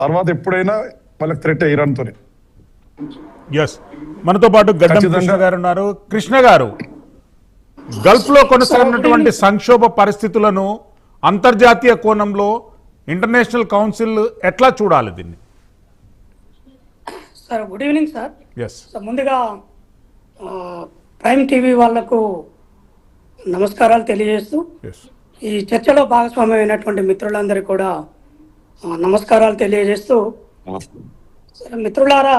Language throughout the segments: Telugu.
తర్వాత ఎప్పుడైనా వాళ్ళకి థ్రెట్ ఇరాన్తోనే. ఎస్, మనతో పాటు గడ్డం కృష్ణ గారు ఉన్నారు. కృష్ణ గారు, గల్ఫ్ లో కొనసాగినటువంటి సంక్షోభ పరిస్థితులను అంతర్జాతీయ కోణంలో ఇంటర్నేషనల్ కౌన్సిల్ ఎట్లా చూడాలి దీన్ని? Sir good evening sir. Yes, ముందుగా ప్రైమ్ టీవీ వాళ్లకు నమస్కారాలు తెలియజేస్తూ, ఎస్, ఈ చర్చలో భాగస్వామ్యమైనటువంటి మిత్రులందరికీ కూడా నమస్కారాలు తెలియజేస్తూ, మిత్రులారా,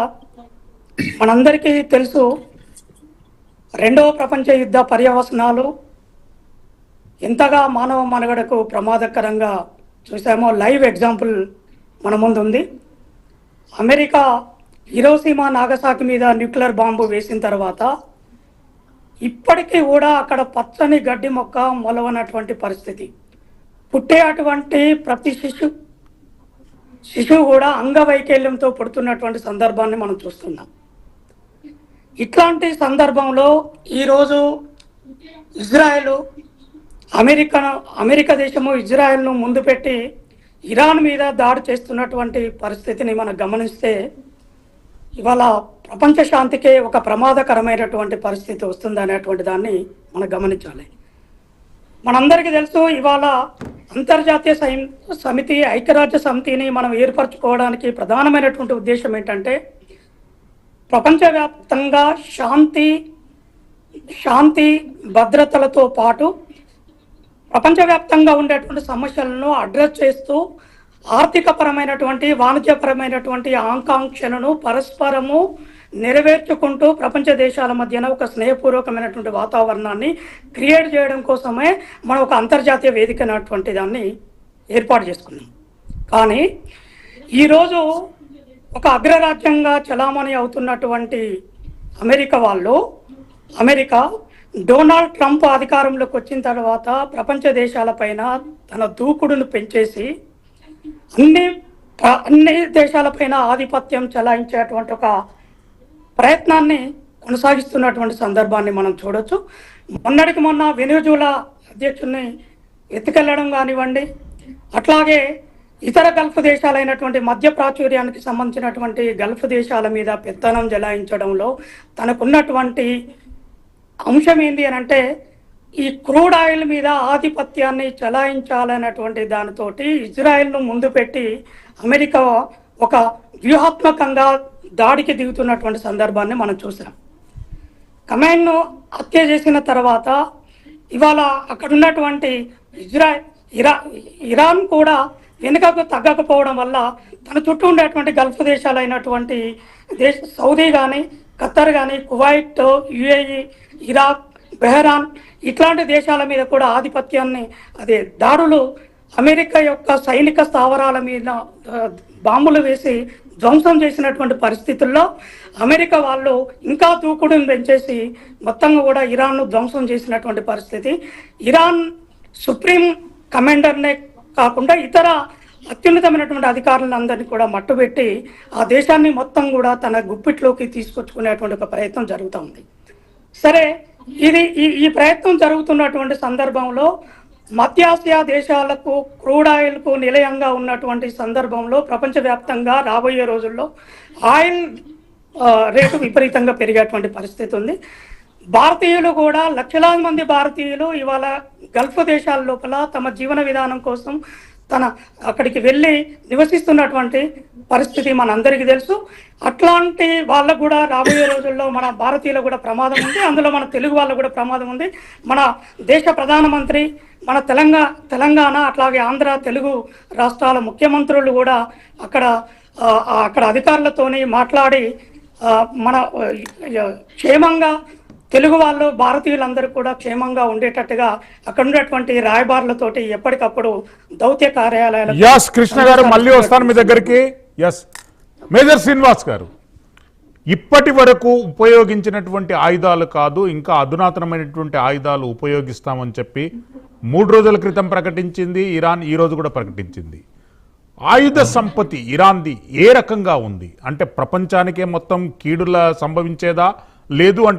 మనందరికీ తెలుసు రెండవ ప్రపంచ యుద్ధ పర్యవసనాలు ఎంతగా మానవ మనుగడకు ప్రమాదకరంగా చూసామో లైవ్ ఎగ్జాంపుల్ మన ముందు ఉంది. అమెరికా హిరోషిమా నాగసాకి మీద న్యూక్లియర్ బాంబు వేసిన తర్వాత ఇప్పటికీ కూడా అక్కడ పచ్చని గడ్డి మొక్క మొలవనటువంటి పరిస్థితి. పుట్టే అటువంటి ప్రతి శిశువు కూడా అంగవైకల్యంతో పుడుతున్నటువంటి సందర్భాన్ని మనం చూస్తున్నాం. ఇట్లాంటి సందర్భంలో ఈరోజు ఇజ్రాయెల్ అమెరికా దేశము ఇజ్రాయెల్ను ముందు పెట్టి ఇరాన్ మీద దాడి చేస్తున్నటువంటి పరిస్థితిని మనం గమనిస్తే ఇవాళ ప్రపంచ శాంతికే ఒక ప్రమాదకరమైనటువంటి పరిస్థితి వస్తుంది అనేటువంటి దాన్ని మనం గమనించాలి. మనందరికీ తెలుసు ఇవాళ అంతర్జాతీయ సమితి, ఐక్యరాజ్య సమితిని మనం ఏర్పరచుకోవడానికి ప్రధానమైనటువంటి ఉద్దేశం ఏంటంటే ప్రపంచవ్యాప్తంగా శాంతి భద్రతలతో పాటు ప్రపంచవ్యాప్తంగా ఉండేటువంటి సమస్యలను అడ్రస్ చేస్తూ ఆర్థికపరమైనటువంటి వాణిజ్యపరమైనటువంటి ఆకాంక్షలను పరస్పరము నెరవేర్చుకుంటూ ప్రపంచ దేశాల మధ్యన ఒక స్నేహపూర్వకమైనటువంటి వాతావరణాన్ని క్రియేట్ చేయడం కోసమే మనం ఒక అంతర్జాతీయ వేదిక అనేటువంటి దాన్ని ఏర్పాటు చేసుకున్నాం. కానీ ఈరోజు ఒక అగ్రరాజ్యంగా చలామణి అవుతున్నటువంటి అమెరికా డొనాల్డ్ ట్రంప్ అధికారంలోకి వచ్చిన తర్వాత ప్రపంచ దేశాలపైన తన దూకుడును పెంచేసి అన్ని దేశాలపైన ఆధిపత్యం చెలాయించేటువంటి ఒక ప్రయత్నాన్ని కొనసాగిస్తున్నటువంటి సందర్భాన్ని మనం చూడొచ్చు. మొన్నటికి మొన్న వెనిజులా అధ్యక్షుడిని ఎత్తుకెళ్లడం కానివ్వండి, అట్లాగే ఇతర గల్ఫ్ దేశాలైనటువంటి మధ్య ప్రాచుర్యానికి సంబంధించినటువంటి గల్ఫ్ దేశాల మీద పెత్తనం చెలాయించడంలో తనకున్నటువంటి అంశం ఏంటి అని అంటే ఈ క్రూడ్ ఆయిల్ మీద ఆధిపత్యాన్ని చెలాయించాలనేటువంటి దానితోటి ఇజ్రాయెల్ను ముందు పెట్టి అమెరికా ఒక వ్యూహాత్మకంగా దాడికి దిగుతున్నటువంటి సందర్భాన్ని మనం చూసాం. ఖమేనీని హత్య చేసిన తర్వాత ఇవాళ అక్కడ ఉన్నటువంటి ఇరాన్ కూడా వెనుకకు తగ్గకపోవడం వల్ల తన చుట్టూ ఉండేటువంటి గల్ఫ్ దేశాలైనటువంటి సౌదీ కానీ, ఖత్తర్ కానీ, కువైట్, యుఏఈ, ఇరాక్, బెహ్రాన్ ఇట్లాంటి దేశాల మీద కూడా ఆధిపత్యాన్ని దాడులు అమెరికా యొక్క సైనిక స్థావరాల మీద బాంబులు వేసి ధ్వంసం చేసినటువంటి పరిస్థితుల్లో అమెరికా వాళ్ళు ఇంకా దూకుడును పెంచేసి మొత్తంగా కూడా ఇరాన్ను ధ్వంసం చేసినటువంటి పరిస్థితి. ఇరాన్ సుప్రీం కమాండర్నే కాకుండా ఇతర అత్యున్నతమైనటువంటి అధికారులందరినీ కూడా మట్టుబెట్టి ఆ దేశాన్ని మొత్తం కూడా తన గుప్పిట్లోకి తీసుకొచ్చుకునేటువంటి ఒక ప్రయత్నం జరుగుతూ ఉంది. సరే, ఈ ప్రయత్నం జరుగుతున్నటువంటి సందర్భంలో మధ్యాసియా దేశాలకు క్రూడ్ ఆయిల్కు నిలయంగా ఉన్నటువంటి సందర్భంలో ప్రపంచవ్యాప్తంగా రాబోయే రోజుల్లో ఆయిల్ రేటు విపరీతంగా పెరిగేటువంటి పరిస్థితి ఉంది. భారతీయులు కూడా లక్షలాది మంది భారతీయులు ఇవాళ గల్ఫ్ దేశాల లోపల తమ జీవన విధానం కోసం అక్కడికి వెళ్ళి నివసిస్తున్నటువంటి పరిస్థితి మనందరికీ తెలుసు. అట్లాంటి వాళ్ళకు కూడా రాబోయే రోజుల్లో మన భారతీయులకు కూడా ప్రమాదం ఉంది, అందులో మన తెలుగు వాళ్ళకు కూడా ప్రమాదం ఉంది. మన దేశ ప్రధానమంత్రి, మన తెలంగాణ అట్లాగే ఆంధ్ర, తెలుగు రాష్ట్రాల ముఖ్యమంత్రులు కూడా అక్కడ అధికారులతోని మాట్లాడి మన క్షేమంగా తెలుగు వాళ్ళు, భారతీయులందరూ కూడా క్షేమంగా ఉండేటట్టుగా అక్కడ ఉండేటువంటి రాయబారులతోటి ఎప్పటికప్పుడు దౌత్య కార్యాలయాలు. యస్ కృష్ణ గారు, మళ్ళీ వస్తాను మీ దగ్గరికి. యస్ మేజర్ శ్రీనివాస్ గారు, ఇప్పటి వరకు ఉపయోగించినటువంటి ఆయుధాలు కాదు, ఇంకా అధునాతనమైనటువంటి ఆయుధాలు ఉపయోగిస్తామని చెప్పి 3 రోజుల క్రితం ప్రకటించింది ఇరాన్, ఈ రోజు కూడా ప్రకటించింది. ఆయుధ సంపత్తి ఇరాన్ది ఏ రకంగా ఉంది అంటే ప్రపంచానికే మొత్తం కీడులా సంభవించేదా, లేదు అంటే